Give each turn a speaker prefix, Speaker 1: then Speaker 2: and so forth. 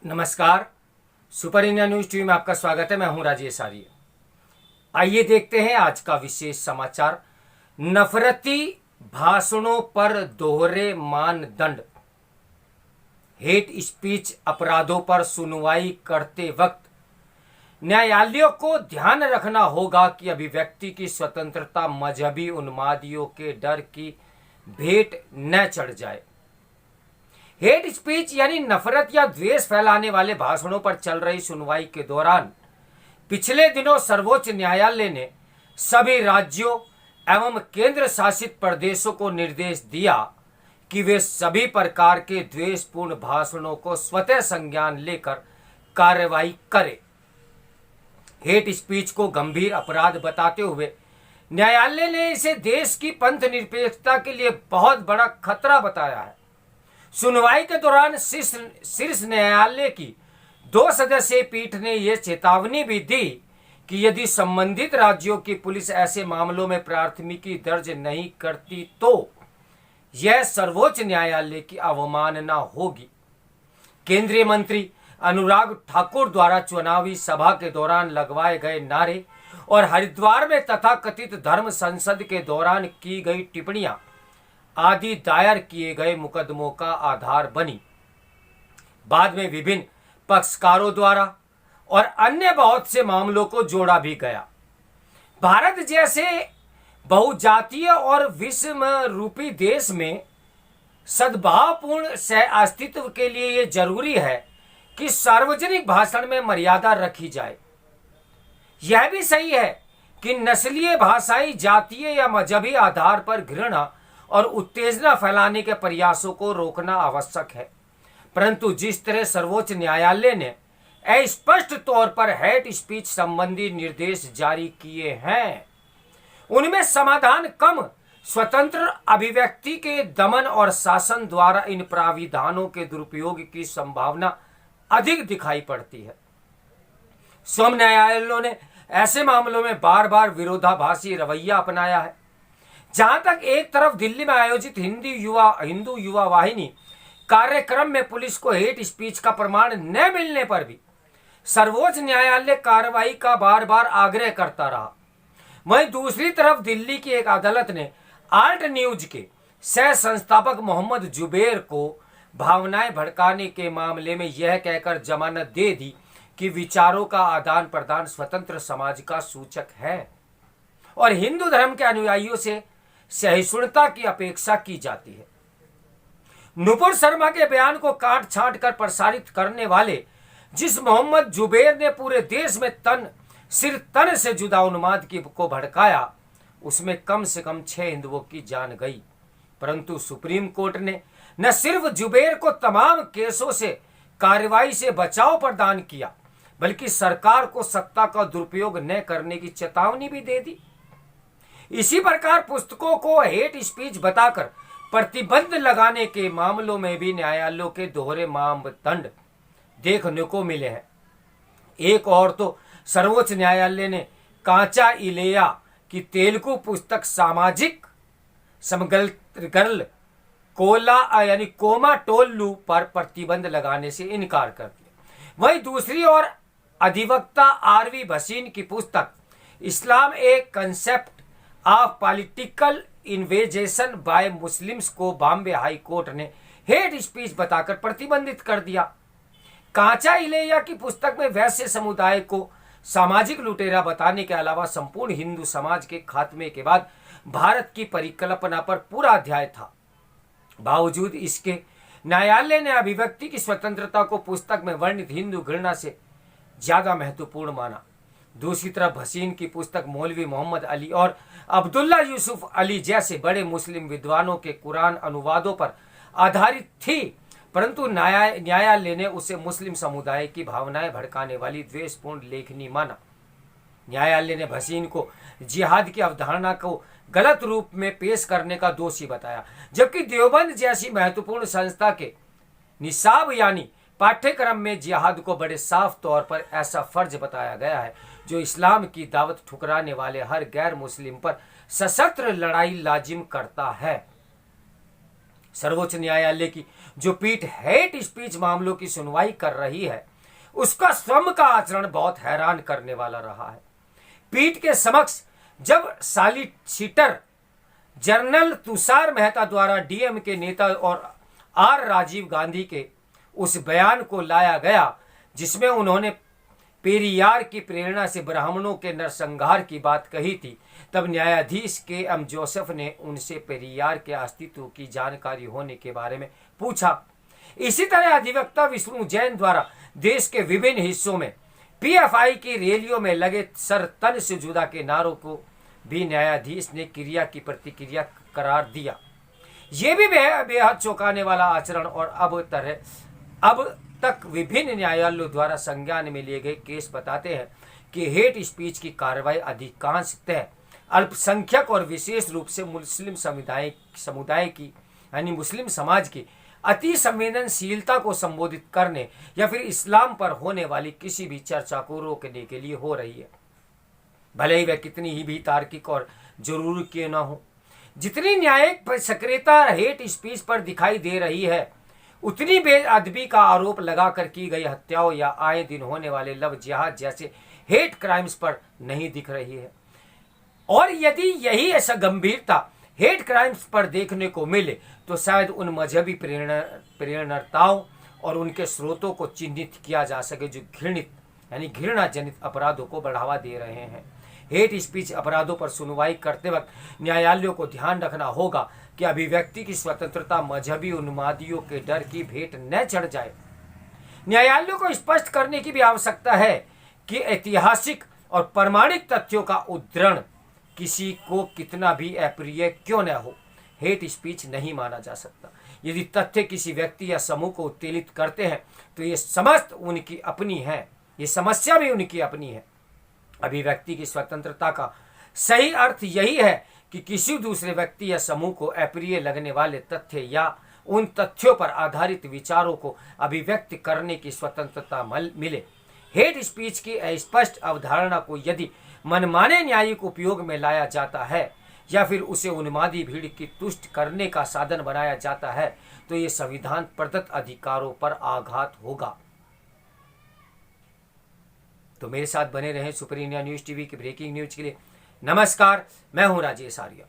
Speaker 1: नमस्कार। Super India news TV में आपका स्वागत है। मैं हूं राजेश आर्य। आइए देखते हैं आज का विशेष समाचार। नफरती भाषणों पर दोहरे मानदंड। हेट स्पीच अपराधों पर सुनवाई करते वक्त न्यायालयों को ध्यान रखना होगा कि अभिव्यक्ति की स्वतंत्रता मजहबी उन्मादियों के डर की भेंट न चढ़ जाए। हेट स्पीच यानी नफरत या द्वेष फैलाने वाले भाषणों पर चल रही सुनवाई के दौरान पिछले दिनों सर्वोच्च न्यायालय ने सभी राज्यों एवं केंद्र शासित प्रदेशों को निर्देश दिया कि वे सभी प्रकार के द्वेषपूर्ण भाषणों को स्वतः संज्ञान लेकर कार्रवाई करें। हेट स्पीच को गंभीर अपराध बताते हुए न्यायालय ने इसे देश की पंथ निरपेक्षता के लिए बहुत बड़ा खतरा बताया है। सुनवाई के दौरान शीर्ष न्यायालय की 2 सदस्यीय पीठ ने यह चेतावनी भी दी कि यदि संबंधित राज्यों की पुलिस ऐसे मामलों में प्राथमिकी दर्ज नहीं करती तो यह सर्वोच्च न्यायालय की अवमानना होगी। केंद्रीय मंत्री अनुराग ठाकुर द्वारा चुनावी सभा के दौरान लगवाए गए नारे और हरिद्वार में तथाकथित धर्म संसद के दौरान की गई टिप्पणियां आदि दायर किए गए मुकदमों का आधार बनी। बाद में विभिन्न पक्षकारों द्वारा और अन्य बहुत से मामलों को जोड़ा भी गया। भारत जैसे बहुजातीय और विषम रूपी देश में सद्भावपूर्ण सह अस्तित्व के लिए यह जरूरी है कि सार्वजनिक भाषण में मर्यादा रखी जाए। यह भी सही है कि नस्लीय, भाषाई, जातीय या मजहबी आधार पर घृणा और उत्तेजना फैलाने के प्रयासों को रोकना आवश्यक है, परंतु जिस तरह सर्वोच्च न्यायालय ने स्पष्ट तौर पर हेट स्पीच संबंधी निर्देश जारी किए हैं उनमें समाधान कम स्वतंत्र अभिव्यक्ति के दमन और शासन द्वारा इन प्राविधानों के दुरुपयोग की संभावना अधिक दिखाई पड़ती है। स्वयं न्यायालयों ने ऐसे मामलों में बार बार विरोधाभासी रवैया अपनाया है। जहां तक एक तरफ दिल्ली में आयोजित हिंदू युवा वाहिनी कार्यक्रम में पुलिस को हेट स्पीच का प्रमाण न मिलने पर भी सर्वोच्च न्यायालय कार्रवाई का बार बार आग्रह करता रहा, वहीं दूसरी तरफ दिल्ली की एक अदालत ने आल्ट न्यूज के सह संस्थापक मोहम्मद जुबैर को भावनाएं भड़काने के मामले में यह कहकर जमानत दे दी कि विचारों का आदान प्रदान स्वतंत्र समाज का सूचक है और हिंदू धर्म के अनुयायियों से सहिष्णुता की अपेक्षा की जाती है। नुपुर शर्मा के बयान को काट छांट कर प्रसारित करने वाले जिस मोहम्मद जुबैर ने पूरे देश में सिर तन से जुदा उन्माद को भड़काया, उसमें कम से कम 6 हिंदुओं की जान गई। परंतु सुप्रीम कोर्ट ने न सिर्फ जुबैर को तमाम केसों से कार्रवाई से बचाव प्रदान किया, बल्कि सरकार को सत्ता का दुरुपयोग न करने की चेतावनी भी दे दी। इसी प्रकार पुस्तकों को हेट स्पीच बताकर प्रतिबंध लगाने के मामलों में भी न्यायालयों के दोहरे मानदंड देखने को मिले हैं। एक और तो सर्वोच्च न्यायालय ने कांचा इलेया की तेलुगु पुस्तक सामाजिक समगल कोला यानी कोमा टोल्लू पर प्रतिबंध लगाने से इनकार कर दिया। वहीं दूसरी ओर अधिवक्ता आरवी भसीन की पुस्तक Islam a concept of political invasion by Muslims को बॉम्बे हाई कोर्ट ने हेट स्पीच बताकर प्रतिबंधित कर दिया। कांचा इलेया की पुस्तक में वैश्य समुदाय को सामाजिक लुटेरा बताने के अलावा संपूर्ण हिंदू समाज के खात्मे के बाद भारत की परिकल्पना पर पूरा अध्याय था। बावजूद इसके न्यायालय ने अभिव्यक्ति की स्वतंत्रता को पुस्तक में वर्णित हिंदू घृणा से ज्यादा महत्वपूर्ण माना। दूसरी तरफ भसीन की पुस्तक मौलवी मोहम्मद अली और अब्दुल्ला यूसुफ अली जैसे बड़े मुस्लिम विद्वानों के कुरान अनुवादों पर आधारित थी, परंतु न्यायालय ने उसे मुस्लिम समुदाय की भावनाएं भड़काने वाली द्वेषपूर्ण लेखनी माना। न्यायालय ने भसीन को जिहाद की अवधारणा को गलत रूप में पेश करने का दोषी बताया, जबकि देवबंद जैसी महत्वपूर्ण संस्था के निसाब यानी पाठ्यक्रम में जिहाद को बड़े साफ तौर पर ऐसा फर्ज बताया गया है जो इस्लाम की दावत ठुकराने वाले हर गैर मुस्लिम पर सशस्त्र लड़ाई लाजिम करता है। सर्वोच्च न्यायालय की जो पीठ हेट स्पीच मामलों की सुनवाई कर रही है, उसका स्वयं का आचरण बहुत हैरान करने वाला रहा है। पीठ के समक्ष जब सॉलिसिटर जनरल तुषार मेहता द्वारा डीएम के नेता और आर राजीव गांधी के उस बयान को लाया गया जिसमें उन्होंने पेरियार की प्रेरणा से ब्राह्मणों के नरसंहार की बात कही थी, तब न्यायाधीश के एम जोसेफ ने उनसे पेरियार के अस्तित्व की जानकारी होने के बारे में पूछा। इसी तरह अधिवक्ता विष्णु जैन द्वारा देश के विभिन्न हिस्सों में पीएफआई की रैलियों में लगे सर तन से जुदा के नारों को भी न्यायाधीश ने क्रिया की प्रतिक्रिया करार दिया। ये भी बेहद चौंकाने वाला आचरण और अब तक विभिन्न न्यायालयों द्वारा संज्ञान में लिए गए केस बताते हैं कि हेट स्पीच की कार्रवाई अधिकांशतः अल्पसंख्यक और विशेष रूप से मुस्लिम समुदाय की यानी मुस्लिम समाज की अति संवेदनशीलता को संबोधित करने या फिर इस्लाम पर होने वाली किसी भी चर्चा को रोकने के लिए हो रही है, भले ही वह कितनी ही भी तार्किक और जरूरी क्यों न हो। जितनी न्यायिक सक्रियता हेट स्पीच पर दिखाई दे रही है, उतनी बेअदबी का आरोप लगाकर की गई हत्याओं या आए दिन होने वाले लव जिहाद जैसे हेट क्राइम्स पर नहीं दिख रही है। और यदि यही ऐसा गंभीरता हेट क्राइम्स पर देखने को मिले तो शायद उन मजहबी प्रेरणाताओं और उनके स्रोतों को चिन्हित किया जा सके जो घृणा जनित अपराधों को बढ़ावा दे रहे हैं। हेट स्पीच अपराधों पर सुनवाई करते वक्त न्यायालयों को ध्यान रखना होगा कि अभिव्यक्ति की स्वतंत्रता मजहबी उन्मादियों के डर की भेंट न चढ़ जाए। न्यायालयों को स्पष्ट करने की भी आवश्यकता है कि ऐतिहासिक और प्रमाणिक तथ्यों का उद्धरण किसी को कितना भी अप्रिय क्यों न हो, हेट स्पीच नहीं माना जा सकता। यदि तथ्य किसी व्यक्ति या समूह को उत्तेजित करते हैं तो ये समस्त उनकी अपनी है, ये समस्या भी उनकी अपनी है। अभिव्यक्ति की स्वतंत्रता का सही अर्थ यही है कि किसी दूसरे व्यक्ति या समूह को अप्रिय लगने वाले तथ्य या उन तथ्यों पर आधारित विचारों को अभिव्यक्त करने की स्वतंत्रता मिले। हेट स्पीच की अस्पष्ट अवधारणा को यदि मनमाने न्यायिक उपयोग में लाया जाता है या फिर उसे उन्मादी भीड़ की तुष्ट करने का साधन बनाया जाता है तो ये संविधान प्रदत्त अधिकारों पर आघात होगा। तो मेरे साथ बने रहें सुपर इंडिया न्यूज टीवी की ब्रेकिंग न्यूज के लिए। नमस्कार, मैं हूं राजेश आर्य।